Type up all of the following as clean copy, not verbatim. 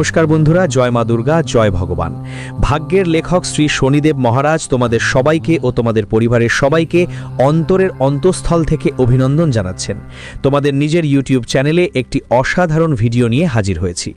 নমস্কার বন্ধুরা, জয় মা দুর্গা, জয় ভগবান। ভাগ্যের লেখক শ্রী শনিদেব মহারাজ তোমাদের সবাইকে ও তোমাদের পরিবারের সবাইকে অন্তরের অন্তঃস্থল থেকে অভিনন্দন জানাচ্ছেন। তোমাদের নিজের ইউটিউব চ্যানেলে একটি অসাধারণ ভিডিও নিয়ে হাজির হয়েছি।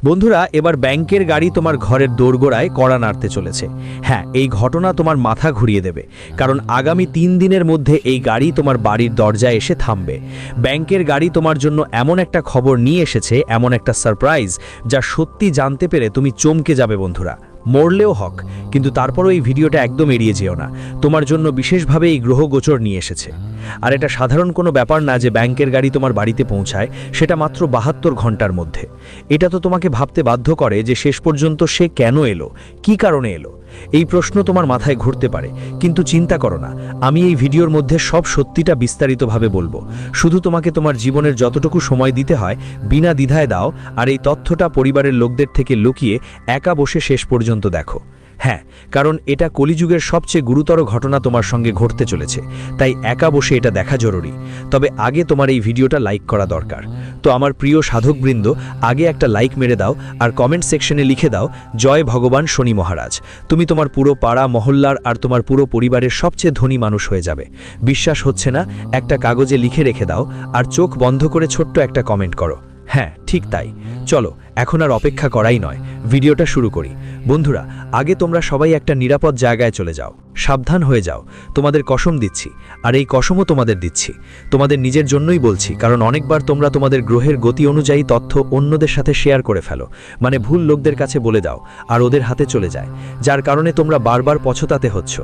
বন্ধুরা, এবার ব্যাংকের গাড়ি তোমার ঘরের দোরগোড়ায় কড়া নাড়তে চলেছে। হ্যাঁ, এই ঘটনা তোমার মাথা ঘুরিয়ে দেবে, কারণ আগামী 3 দিনের মধ্যে এই গাড়ি তোমার বাড়ির দরজায় এসে থামবে। ব্যাংকের গাড়ি তোমার জন্য এমন একটা খবর নিয়ে এসেছে, এমন একটা সারপ্রাইজ, যা সত্যি জানতে পেরে তুমি চমকে যাবে বন্ধুরা। মরলেও হক, কিন্তু তারপরও এই ভিডিওটা একদম এড়িয়ে যেও না। তোমার জন্য বিশেষভাবে এই গ্রহ গোচর নিয়ে এসেছে। আর এটা সাধারণ কোনো ব্যাপার না যে ব্যাংকের গাড়ি তোমার বাড়িতে পৌঁছায়, সেটা মাত্র 72 ঘন্টার মধ্যে। এটা তো তোমাকে ভাবতে বাধ্য করে যে শেষ পর্যন্ত সে কেন এলো, কী কারণে এলো। এই প্রশ্ন তোমার মাথায় ঘুরতে পারে, কিন্তু চিন্তা করো না, আমি এই ভিডিওর মধ্যে সব সত্যিটা বিস্তারিতভাবে বলবো। শুধু তোমাকে তোমার জীবনের যতটুকু সময় দিতে হয় বিনা দ্বিধায় দাও, আর এই তথ্যটা পরিবারের লোকদের থেকে লুকিয়ে একা বসে শেষ পর্যন্ত দেখো। হ্যাঁ, কারণ এটা কলিযুগের সবচেয়ে গুরুতর ঘটনা তোমার সঙ্গে ঘটতে চলেছে, তাই একা বসে এটা দেখা জরুরি। তবে আগে তোমার এই ভিডিওটা লাইক করা দরকার। তো আমার প্রিয় সাধকবৃন্দ, আগে একটা লাইক মেরে দাও আর কমেন্ট সেকশনে লিখে দাও, জয় ভগবান শনি মহারাজ। তুমি তোমার পুরো পাড়া মহল্লার আর তোমার পুরো পরিবারের সবচেয়ে ধনী মানুষ হয়ে যাবে। বিশ্বাস হচ্ছে না? একটা কাগজে লিখে রেখে দাও আর চোখ বন্ধ করে ছোট্ট একটা কমেন্ট করো। হ্যাঁ, ঠিক তাই। চলো, এখন আর অপেক্ষা করাই নয়, ভিডিওটা শুরু করি। বন্ধুরা, আগে তোমরা সবাই একটা নিরাপদ জায়গায় চলে যাও, সাবধান হয়ে যাও। তোমাদের কসম দিচ্ছি, আর এই কসমও তোমাদের দিচ্ছি, তোমাদের নিজের জন্যই বলছি। কারণ অনেকবার তোমরা তোমাদের গ্রহের গতি অনুযায়ী তথ্য অন্যদের সাথে শেয়ার করে ফেলো, মানে ভুল লোকদের কাছে বলে দাও, আর ওদের হাতে চলে যায়, যার কারণে তোমরা বারবার পছতাতে হচ্ছ।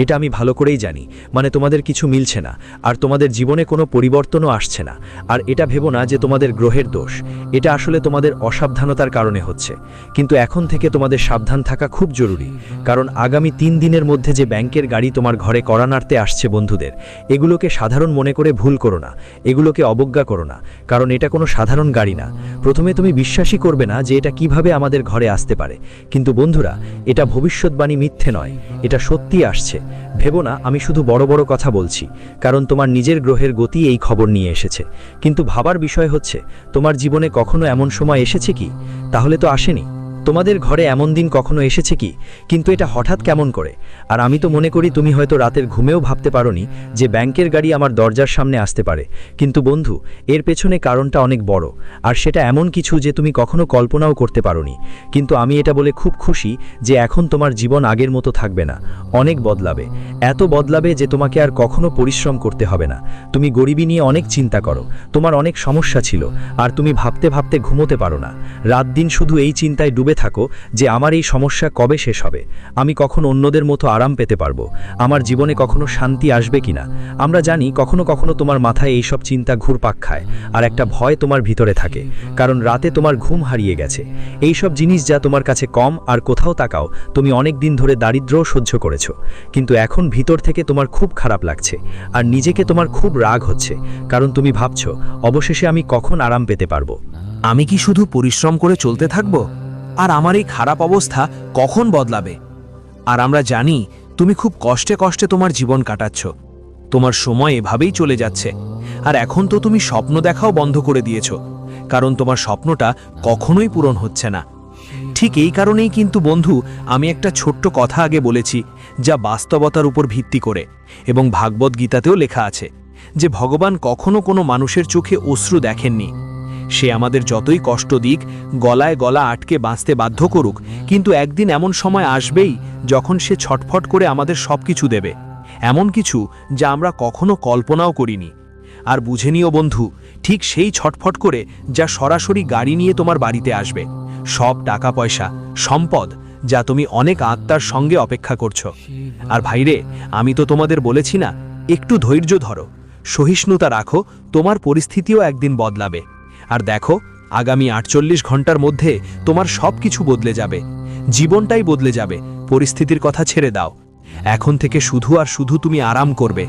এটা আমি ভালো করেই জানি, মানে তোমাদের কিছু মিলছে না, আর তোমাদের জীবনে কোনো পরিবর্তনও আসছে না। আর এটা ভেবো না যে তোমাদের গ্রহের দোষ, এটা আসলে তোমাদের অসাবধানতার কারণে হচ্ছে। কিন্তু এখন থেকে তোমাদের সাবধান থাকা খুব জরুরি, কারণ আগামী 3 দিনের মধ্যে যে ব্যাংকের গাড়ি তোমার ঘরে কড়া নাড়তে আসছে বন্ধুদের, এগুলোকে সাধারণ মনে করে ভুল করো না, এগুলোকে অবজ্ঞা করো না, কারণ এটা কোনো সাধারণ গাড়ি না। প্রথমে তুমি বিশ্বাসই করবে না যে এটা কিভাবে আমাদের ঘরে আসতে পারে, কিন্তু বন্ধুরা, এটা ভবিষ্যৎবাণী মিথ্যে নয়, এটা সত্যি আসছে। ভেবো না আমি শুধু বড় বড় কথা বলছি, কারণ তোমার নিজের গ্রহের গতি এই খবর নিয়ে এসেছে। কিন্তু ভাবার বিষয় হচ্ছে, তোমার জীবনে কখনো এমন সময় এসেছে কি? তাহলে তো আসেনি। তোমাদের ঘরে এমন দিন কখনো এসেছে কি? কিন্তু এটা হঠাৎ কেমন করে? আর আমি তো মনে করি তুমি হয়তো রাতের ঘুমেও ভাবতে পারোনি যে ব্যাংকের গাড়ি আমার দরজার সামনে আসতে পারে। কিন্তু বন্ধু, এর পেছনে কারণটা অনেক বড়, আর সেটা এমন কিছু যে তুমি কখনো কল্পনাও করতে পারোনি। কিন্তু আমি এটা বলে খুব খুশি যে এখন তোমার জীবন আগের মতো থাকবে না, অনেক বদলাবে। এত বদলাবে যে তোমাকে আর কখনো পরিশ্রম করতে হবে না। তুমি গরিবি নিয়ে অনেক চিন্তা করো, তোমার অনেক সমস্যা ছিল, আর তুমি ভাবতে ভাবতে ঘুমোতে পারো না। রাত দিন শুধু এই চিন্তায় ডুবে থাকো যে আমার এই সমস্যা কবে শেষ হবে, আমি কখন অন্যদের মতো আরাম পেতে পারবো, আমার জীবনে কখনো শান্তি আসবে কিনা। আমরা জানি কখনো কখনো তোমার মাথায় এইসব চিন্তা ঘুরপাক খায়, আর একটা ভয় তোমার ভিতরে থাকে, কারণ রাতে তোমার ঘুম হারিয়ে গেছে। এইসব জিনিস যা তোমার কাছে কম, আর কোথাও তাকাও তুমি অনেক দিন ধরে দারিদ্র্যও সহ্য করেছো, কিন্তু এখন ভিতর থেকে তোমার খুব খারাপ লাগছে, আর নিজেকে তোমার খুব রাগ হচ্ছে, কারণ তুমি ভাবছো অবশেষে আমি কখন আরাম পেতে পারবো। আমি কি শুধু পরিশ্রম করে চলতে থাকবো, আর আমার এই খারাপ অবস্থা কখন বদলাবে? আর আমরা জানি তুমি খুব কষ্টে কষ্টে তোমার জীবন কাটাচ্ছ, তোমার সময় এভাবেই চলে যাচ্ছে। আর এখন তো তুমি স্বপ্ন দেখাও বন্ধ করে দিয়েছ, কারণ তোমার স্বপ্নটা কখনোই পূরণ হচ্ছে না। ঠিক এই কারণেই কিন্তু বন্ধু, আমি একটা ছোট্ট কথা আগে বলেছি, যা বাস্তবতার উপর ভিত্তি করে, এবং ভাগবত গীতাতেও লেখা আছে যে ভগবান কখনো কোনো মানুষের চোখে অশ্রু দেখেননি। সে আমাদের যতই কষ্ট দিক, গলায় গলা আটকে বাঁচতে বাধ্য করুক, কিন্তু একদিন এমন সময় আসবেই যখন সে ছটফট করে আমাদের সব কিছু দেবে, এমন কিছু যা আমরা কখনো কল্পনাও করিনি। আর বুঝে নিও বন্ধু, ঠিক সেই ছটফট করে যা সরাসরি গাড়ি নিয়ে তোমার বাড়িতে আসবে, সব টাকা পয়সা, সম্পদ, যা তুমি অনেক আত্মার সঙ্গে অপেক্ষা করছো। আর ভাইরে, আমি তো তোমাদের বলেছি না, একটু ধৈর্য ধরো, সহিষ্ণুতা রাখো, তোমার পরিস্থিতিও একদিন বদলাবে। আর দেখো, আগামী 48 ঘন্টার মধ্যে তোমার সব কিছু বদলে যাবে, জীবনটাই বদলে যাবে। পরিস্থিতির কথা ছেড়ে দাও, এখন থেকে শুধু আর শুধু তুমি আরাম করবে।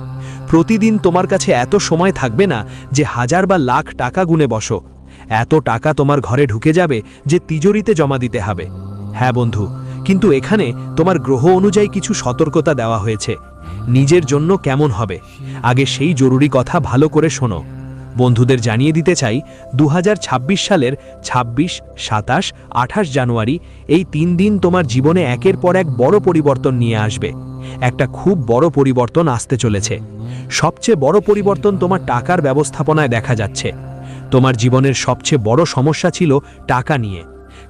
প্রতিদিন তোমার কাছে এত সময় থাকবে না যে 1000 বা লাখ টাকা গুনে বসো। এত টাকা তোমার ঘরে ঢুকে যাবে যে তিজোরিতে জমা দিতে হবে। হ্যাঁ বন্ধু, কিন্তু এখানে তোমার গ্রহ অনুযায়ী কিছু সতর্কতা দেওয়া হয়েছে। নিজের জন্য কেমন হবে, আগে সেই জরুরি কথা ভালো করে শোনো। বন্ধুদের জানিয়ে দিতে চাই 2026 সালের 26, 27, 28 জানুয়ারি এই 3 দিন তোমার জীবনে একের পর এক বড় পরিবর্তন নিয়ে আসবে। একটা খুব বড় পরিবর্তন আসতে চলেছে। সবচেয়ে বড় পরিবর্তন তোমার টাকার ব্যবস্থাপনায় দেখা যাচ্ছে। তোমার জীবনের সবচেয়ে বড় সমস্যা ছিল টাকা নিয়ে,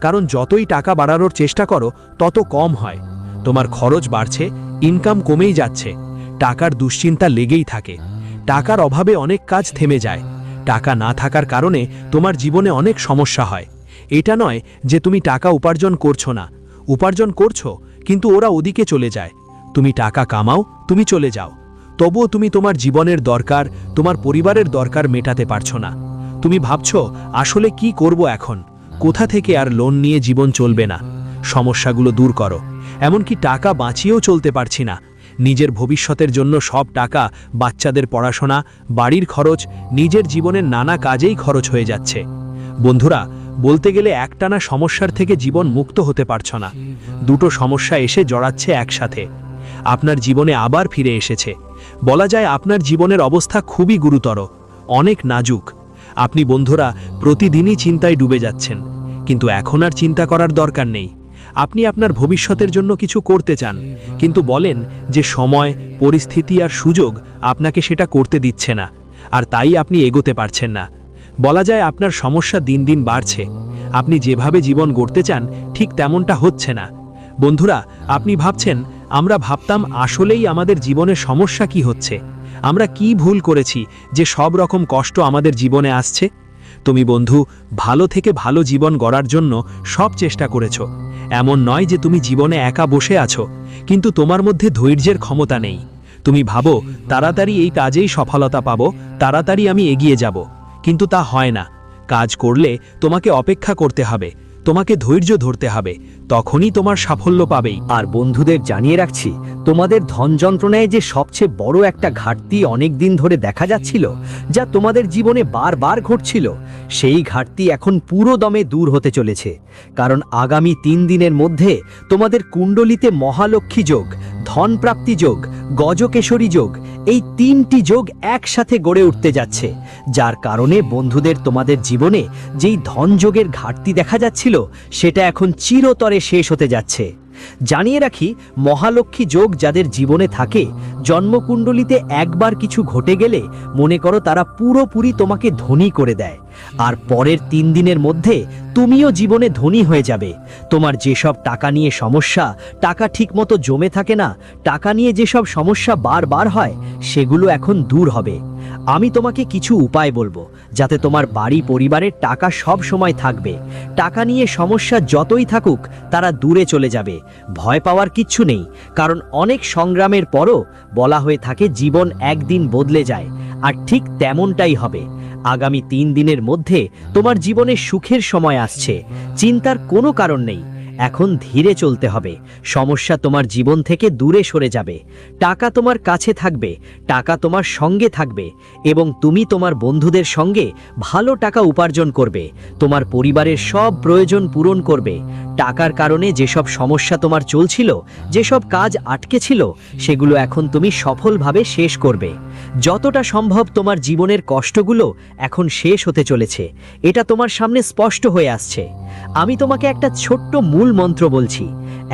কারণ যতই টাকা বাড়ানোর চেষ্টা করো তত কম হয়। তোমার খরচ বাড়ছে, ইনকাম কমেই যাচ্ছে, টাকার দুশ্চিন্তা লেগেই থাকে। টাকার অভাবে অনেক কাজ থেমে যায়। টাকা না থাকার কারণে তোমার জীবনে অনেক সমস্যা হয়। এটা নয় যে তুমি টাকা উপার্জন করছো না, উপার্জন করছো, কিন্তু ওরা ওদিকে চলে যায়। তুমি টাকা কামাও, তুমি চলে যাও, তবুও তুমি তোমার জীবনের দরকার, তোমার পরিবারের দরকার মেটাতে পারছো না। তুমি ভাবছো আসলে কি করব এখন, কোথা থেকে আর লোন নিয়ে জীবন চলবে না। সমস্যাগুলো দূর করো। এমনকি টাকা বাঁচিয়েও চলতে পারছি না। নিজের ভবিষ্যতের জন্য সব টাকা বাচ্চাদের পড়াশোনা, বাড়ির খরচ, নিজের জীবনের নানা কাজেই খরচ হয়ে যাচ্ছে। বন্ধুরা, বলতে গেলে একটানা সমস্যার থেকে জীবন মুক্ত হতে পারছ না। দুটো সমস্যা এসে জড়াচ্ছে একসাথে। আপনার জীবনে আবার ফিরে এসেছে। বলা যায় আপনার জীবনের অবস্থা খুবই গুরুতর, অনেক নাজুক। আপনি বন্ধুরা প্রতিদিনই চিন্তায় ডুবে যাচ্ছেন, কিন্তু এখন আর চিন্তা করার দরকার নেই। আপনি আপনার ভবিষ্যতের জন্য কিছু করতে চান, কিন্তু বলেন যে সময়, পরিস্থিতি আর সুযোগ আপনাকে সেটা করতে দিচ্ছে না, আর তাই আপনি এগোতে পারছেন না। বলা যায় আপনার সমস্যা দিন দিন বাড়ছে। আপনি যেভাবে জীবন গড়তে চান ঠিক তেমনটা হচ্ছে না। বন্ধুরা, আপনি ভাবছেন আমরা ভাবতাম আসলেই আমাদের জীবনে সমস্যা কি হচ্ছে, আমরা কি ভুল করেছি যে সব রকম কষ্ট আমাদের জীবনে আসছে। তুমি বন্ধু ভালো থেকে ভালো জীবন গড়ার জন্য সব চেষ্টা করেছো। এমন নয় যে তুমি জীবনে একা বসে আছো, কিন্তু তোমার মধ্যে ধৈর্যের ক্ষমতা নেই। তুমি ভাবো তাড়াতাড়ি এই কাজেই সফলতা পাবো, তাড়াতাড়ি আমি এগিয়ে যাব, কিন্তু তা হয় না। কাজ করলে তোমাকে অপেক্ষা করতে হবে, তোমাকে ধৈর্য ধরতে হবে, তখনই তোমার সাফল্য পাবেই। আর বন্ধুদের জানিয়ে রাখছি, তোমাদের ধন যন্ত্রণায় যে সবচেয়ে বড় একটা ঘাটতি অনেক দিন ধরে দেখা যাচ্ছিল, যা তোমাদের জীবনে বারবার ঘটছিল, সেই ঘাটতি এখন পুরো দমে দূর হতে চলেছে। কারণ আগামী 3 দিনের মধ্যে তোমাদের কুণ্ডলিতে মহালক্ষ্মী যোগ, ধনপ্রাপ্তি যোগ, গজকেশরী যোগ, এই 3টি যোগ একসাথে গড়ে উঠতে যাচ্ছে, যার কারণে বন্ধুদের তোমাদের জীবনে যেই ধন যোগের ঘাটতি দেখা যাচ্ছিল সেটা এখন চিরতরে শেষ হতে যাচ্ছে। জানিয়ে রাখি, মহালক্ষ্মী যোগ যাদের জীবনে থাকে, জন্মকুণ্ডলিতে একবার কিছু ঘটে গেলে মনে করো তারা পুরোপুরি তোমাকে ধনী করে দেয়। আর পরের 3 দিনের মধ্যে তুমিও জীবনে ধনী হয়ে যাবে। তোমার যেসব টাকা নিয়ে সমস্যা, টাকা ঠিকমতো জমে থাকে না, টাকা নিয়ে যেসব সমস্যা বারবার হয়, সেগুলো এখন দূর হবে। আমি তোমাকে কিছু উপায় বলবো, যাতে তোমার বাড়ি পরিবারের টাকা সব সময় থাকবে। টাকা নিয়ে সমস্যা যতই থাকুক তারা দূরে চলে যাবে। ভয় পাওয়ার কিচ্ছু নেই, কারণ অনেক সংগ্রামের পরও বলা হয়ে থাকে জীবন একদিন বদলে যায়, আর ঠিক তেমনটাই হবে। আগামী 3 দিনের মধ্যে তোমার জীবনে সুখের সময় আসছে, চিন্তার কোনো কারণ নেই। এখন ধীরে চলতে হবে, সমস্যা তোমার জীবন থেকে দূরে সরে যাবে, টাকা তোমার কাছে থাকবে, টাকা তোমার সঙ্গে থাকবে, এবং তুমি তোমার বন্ধুদের সঙ্গে ভালো টাকা উপার্জন করবে, তোমার পরিবারের সব প্রয়োজন পূরণ করবে। টাকার কারণে যেসব সমস্যা তোমার চলছিল, যেসব কাজ আটকে ছিল, সেগুলো এখন তুমি সফলভাবে শেষ করবে। যতটা সম্ভব তোমার জীবনের কষ্টগুলো এখন শেষ হতে চলেছে, এটা তোমার সামনে স্পষ্ট হয়ে আসছে। আমি তোমাকে একটা ছোট্ট মূল মন্ত্র বলছি,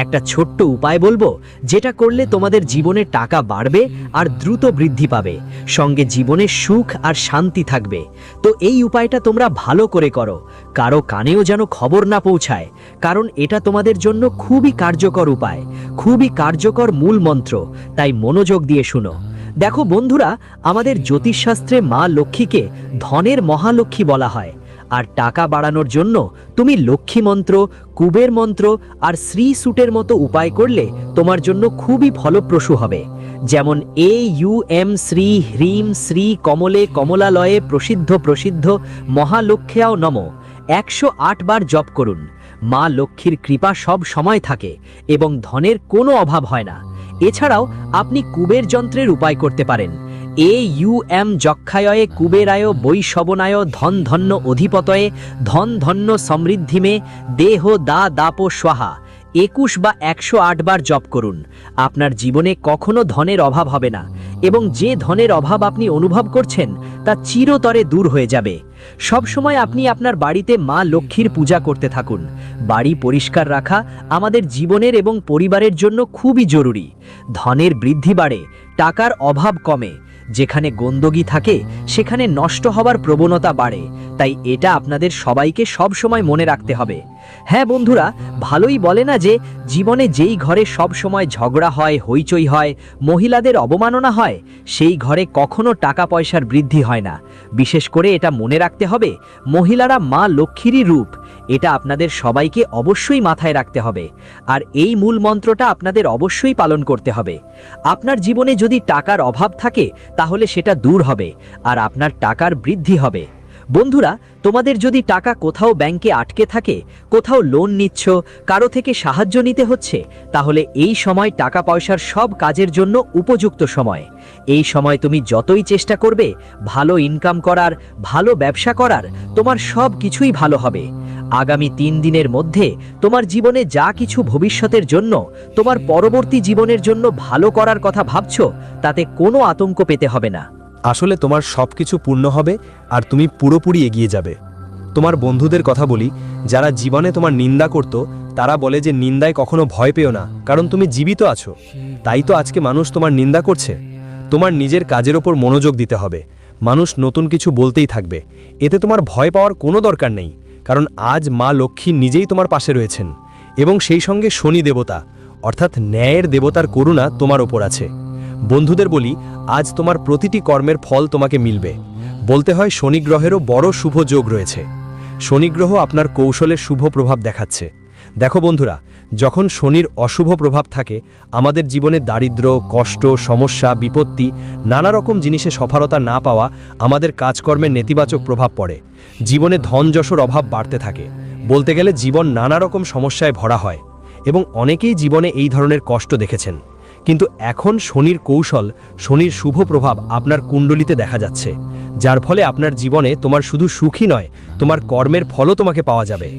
একটা ছোট্ট উপায় বলবো, যেটা করলে তোমাদের জীবনে টাকা বাড়বে আর দ্রুত বৃদ্ধি পাবে, সঙ্গে জীবনে সুখ আর শান্তি থাকবে। তো এই উপায়টা তোমরা ভালো করে করো, কারো কানেও যেন খবর না পৌঁছায়, কারণ এটা তোমাদের জন্য খুবই কার্যকর উপায়, খুবই কার্যকর মূল মন্ত্র, তাই মনোযোগ দিয়ে শুনো। দেখো বন্ধুরা, আমাদের জ্যোতিষশাস্ত্রে মা লক্ষ্মীকে ধনের মহালক্ষ্মী বলা হয়। আর টাকা বাড়ানোর জন্য তুমি লক্ষ্মী মন্ত্র, কুবের মন্ত্র আর শ্রী সুটের মতো উপায় করলে তোমার জন্য খুবই ফলপ্রসূ হবে। যেমন AUM শ্রী হ্রিম শ্রী কমলে কমলালয়ে প্রসিদ্ধ প্রসিদ্ধ মহালক্ষ্যাও নম 108 বার জপ করুন। মা লক্ষ্মীর কৃপা সব সময় থাকে এবং ধনের কোনো অভাব হয় না। এছাড়াও আপনি কুবের যন্ত্রের উপায় করতে পারেন। AUM যক্ষায়য়ে কুবেরায় বৈশবনায় ধন ধন্য অধিপতয়ে ধন ধন্য সমৃদ্ধিমে দেহ দা দাপ স্বাহা 21 বা 108 বার জপ করুন। আপনার জীবনে কখনো ধনের অভাব হবে না এবং যে ধনের অভাব আপনি অনুভব করছেন তা চিরতরে দূর হয়ে যাবে। সবসময় আপনি আপনার বাড়িতে মা লক্ষ্মীর পূজা করতে থাকুন। বাড়ি পরিষ্কার রাখা আমাদের জীবনের এবং পরিবারের জন্য খুবই জরুরি। ধনের বৃদ্ধি বাড়ে, টাকার অভাব কমে। যেখানে গন্দগি থাকে সেখানে নষ্ট হওয়ার প্রবণতা বাড়ে। তাই এটা আপনাদের সবাইকে সব সময় মনে রাখতে হবে। হ্যাঁ বন্ধুরা, ভালোই বলে না যে জীবনে যেই ঘরে সব সময় ঝগড়া হয়, হইচই হয়, মহিলাদের অবমাননা হয়, সেই ঘরে কখনো টাকা পয়সার বৃদ্ধি হয় না। বিশেষ করে এটা মনে রাখতে হবে, মহিলারা মা লক্ষ্মীরই রূপ। এটা আপনাদের সবাইকে অবশ্যই মাথায় রাখতে হবে। আর এই মূল মন্ত্রটা আপনাদের অবশ্যই পালন করতে হবে। আপনার জীবনে যদি টাকার অভাব থাকে তাহলে সেটা দূর হবে, আর আপনার টাকার বৃদ্ধি হবে। বন্ধুরা, তোমাদের যদি টাকা কোথাও ব্যাংকে আটকে থাকে, কোথাও লোন নিচ্ছ, কারো থেকে সাহায্য নিতে হচ্ছে, তাহলে এই সময় টাকা পয়সার সব কাজের জন্য উপযুক্ত সময়। এই সময় তুমি যতই চেষ্টা করবে ভালো ইনকাম করার, ভালো ব্যবসা করার, তোমার সব কিছুই ভালো হবে। আগামী 3 দিনের মধ্যে তোমার জীবনে যা কিছু ভবিষ্যতের জন্য, তোমার পরবর্তী জীবনের জন্য ভালো করার কথা ভাবছো, তাতে কোনো আতঙ্ক পেতে হবে না। আসলে তোমার সবকিছু পূর্ণ হবে আর তুমি পুরোপুরি এগিয়ে যাবে। তোমার বন্ধুদের কথা বলি, যারা জীবনে তোমার নিন্দা করত, তারা বলে যে নিন্দায় কখনো ভয় পেও না, কারণ তুমি জীবিত আছো। তাই তো আজকে মানুষ তোমার নিন্দা করছে। তোমার নিজের কাজের ওপর মনোযোগ দিতে হবে। মানুষ নতুন কিছু বলতেই থাকবে, এতে তোমার ভয় পাওয়ার কোনো দরকার নেই, কারণ আজ মা লক্ষ্মী নিজেই তোমার পাশে রয়েছেন, এবং সেই সঙ্গে শনি দেবতা অর্থাৎ ন্যায়ের দেবতার করুণা তোমার ওপর আছে। বন্ধুদের বলি, আজ তোমার প্রতিটি কর্মের ফল তোমাকে মিলবে। বলতে হয় শনি গ্রহেরও বড় শুভ যোগ রয়েছে। শনি গ্রহ আপনার কৌশলের শুভ প্রভাব দেখাচ্ছে। দেখো বন্ধুরা, যখন শনির অশুভ প্রভাব থাকে, আমাদের জীবনে দারিদ্র্য, কষ্ট, সমস্যা, বিপত্তি, নানা রকম জিনিসে সফলতা না পাওয়া, আমাদের কাজকর্মের নেতিবাচক প্রভাব পড়ে। জীবনে ধন যশোর অভাব বাড়তে থাকে। বলতে গেলে জীবন নানা রকম সমস্যায় ভরা হয়, এবং অনেকেই জীবনে এই ধরনের কষ্ট দেখেছেন। কিন্তু এখন শনির কৌশল, শনির শুভ প্রভাব আপনার কুণ্ডলিতে দেখা যাচ্ছে, যার ফলে আপনার জীবনে তোমার শুধু সুখই নয়, তোমার কর্মের ফলও তোমাকে পাওয়া যাবে।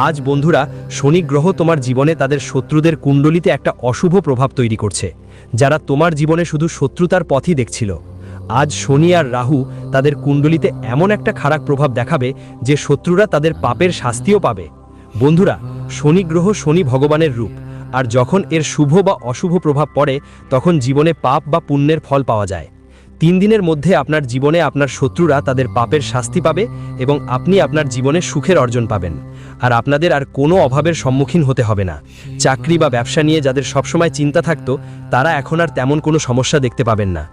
আজ বন্ধুরা, শনি গ্রহ তোমার জীবনে তাদের শত্রুদের কুণ্ডলিতে একটা অশুভ প্রভাব তৈরি করছে, যারা তোমার জীবনে শুধু শত্রুতার পথই দেখছিল। আজ শনি আর রাহু তাদের কুণ্ডলিতে এমন একটা খারাপ প্রভাব দেখাবে যে শত্রুরা তাদের পাপের শাস্তিও পাবে। বন্ধুরা, শনি গ্রহ শনি ভগবানের রূপ, আর যখন এর শুভ বা অশুভ প্রভাব পড়ে, তখন জীবনে পাপ বা পুণ্যের ফল পাওয়া যায়। 3 দিনের মধ্যে আপনার জীবনে আপনার শত্রুরা তাদের পাপের শাস্তি পাবে, এবং আপনি আপনার জীবনে সুখের অর্জন পাবেন। আর আপনাদের আর কোনো অভাবের সম্মুখীন হতে হবে না। চাকরি বা ব্যবসা নিয়ে যাদের সবসময় চিন্তা থাকতো, তারা এখন আর তেমন কোনো সমস্যা দেখতে পাবেন না।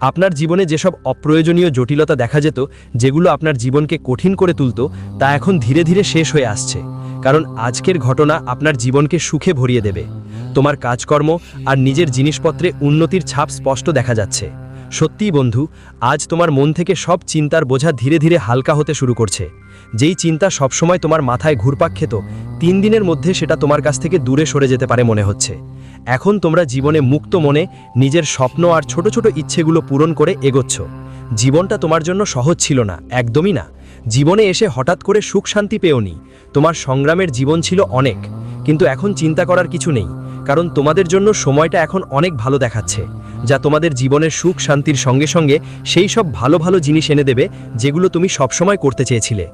আপনার জীবনে যেসব অপ্রয়োজনীয় জটিলতা দেখা যেত, যেগুলো আপনার জীবনকে কঠিন করে তুলত, তা এখন ধীরে ধীরে শেষ হয়ে আসছে, কারণ আজকের ঘটনা আপনার জীবনকে সুখে ভরিয়ে দেবে। তোমার কাজকর্ম আর নিজের জিনিসপত্রে উন্নতির ছাপ স্পষ্ট দেখা যাচ্ছে। সত্যিই বন্ধু, আজ তোমার মন থেকে সব চিন্তার বোঝা ধীরে ধীরে হালকা হতে শুরু করছে। যেই চিন্তা সবসময় তোমার মাথায় ঘুরপাক খেত, 3 দিনের মধ্যে সেটা তোমার কাছ থেকে দূরে সরে যেতে পারে মনে হচ্ছে। এখন তোমরা জীবনে মুক্ত মনে নিজের স্বপ্ন আর ছোট ছোট ইচ্ছেগুলো পূরণ করে এগোচ্ছ। জীবনটা তোমার জন্য সহজ ছিল না, একদমই না। জীবনে এসে হঠাৎ করে সুখ শান্তি পেওনি। তোমার সংগ্রামের জীবন ছিল অনেক, কিন্তু এখন চিন্তা করার কিছু নেই, কারণ তোমাদের জন্য সময়টা এখন অনেক ভালো দেখাচ্ছে, যা তোমাদের জীবনের সুখ শান্তির সঙ্গে সঙ্গে সেই সব ভালো ভালো জিনিস এনে দেবে যেগুলো তুমি সবসময় করতে চেয়েছিলে।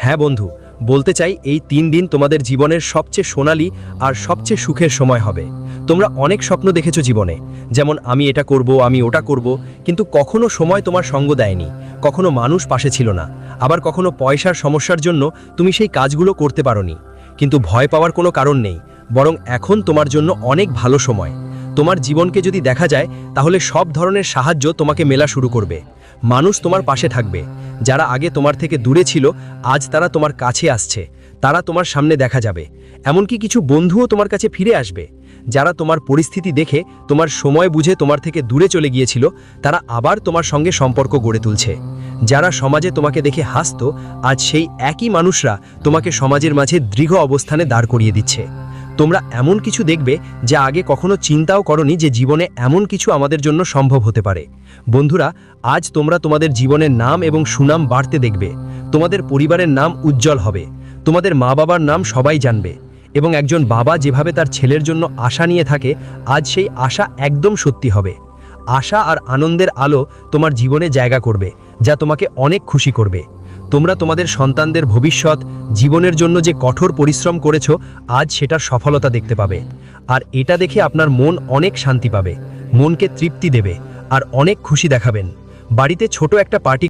হ্যাঁ বন্ধু, বলতে চাই, এই 3 দিন তোমাদের জীবনের সবচেয়ে সোনালী আর সবচেয়ে সুখের সময় হবে। তোমরা অনেক স্বপ্ন দেখেছো জীবনে, যেমন আমি এটা করব, আমি ওটা করব, কিন্তু কখনো সময় তোমার সঙ্গ দেয়নি, কখনো মানুষ পাশে ছিল না, আবার কখনো পয়সার সমস্যার জন্য তুমি সেই কাজগুলো করতে পারোনি। কিন্তু ভয় পাওয়ার কোনো কারণ নেই, বরং এখন তোমার জন্য অনেক ভালো সময়। তোমার জীবনকে যদি দেখা যায়, তাহলে সব ধরনের সাহায্য তোমাকে মেলা শুরু করবে। মানুষ তোমার পাশে থাকবে। যারা আগে তোমার থেকে দূরে ছিল, আজ তারা তোমার কাছে আসছে, তারা তোমার সামনে দেখা যাবে। এমনকি কিছু বন্ধুও তোমার কাছে ফিরে আসবে। যারা তোমার পরিস্থিতি দেখে, তোমার সময় বুঝে তোমার থেকে দূরে চলে গিয়েছিল, তারা আবার তোমার সঙ্গে সম্পর্ক গড়ে তুলছে। যারা সমাজে তোমাকে দেখে হাসতো, আজ সেই একই মানুষরা তোমাকে সমাজের মাঝে দৃঢ় অবস্থানে দাঁড় করিয়ে দিচ্ছে। তোমরা এমন কিছু দেখবে যা আগে কখনো চিন্তাও করনি যে জীবনে এমন কিছু আমাদের জন্য সম্ভব হতে পারে। বন্ধুরা, আজ তোমরা তোমাদের জীবনের নাম এবং সুনাম বাড়তে দেখবে। তোমাদের পরিবারের নাম উজ্জ্বল হবে, তোমাদের মা বাবার নাম সবাই জানবে, এবং একজন বাবা যেভাবে তার ছেলের জন্য আশা নিয়ে থাকে, আজ সেই আশা একদম সত্যি হবে। আশা আর আনন্দের আলো তোমার জীবনে জায়গা করবে, যা তোমাকে অনেক খুশি করবে। তোমরা তোমাদের সন্তানদের ভবিষ্যৎ জীবনের জন্য যে কঠোর পরিশ্রম করেছো, আজ সেটার সফলতা দেখতে পাবে। আর এটা দেখে আপনার মন অনেক শান্তি পাবে, মনকে তৃপ্তি দেবে আর অনেক খুশি দেখাবেন। বাড়িতে ছোট একটা পার্টি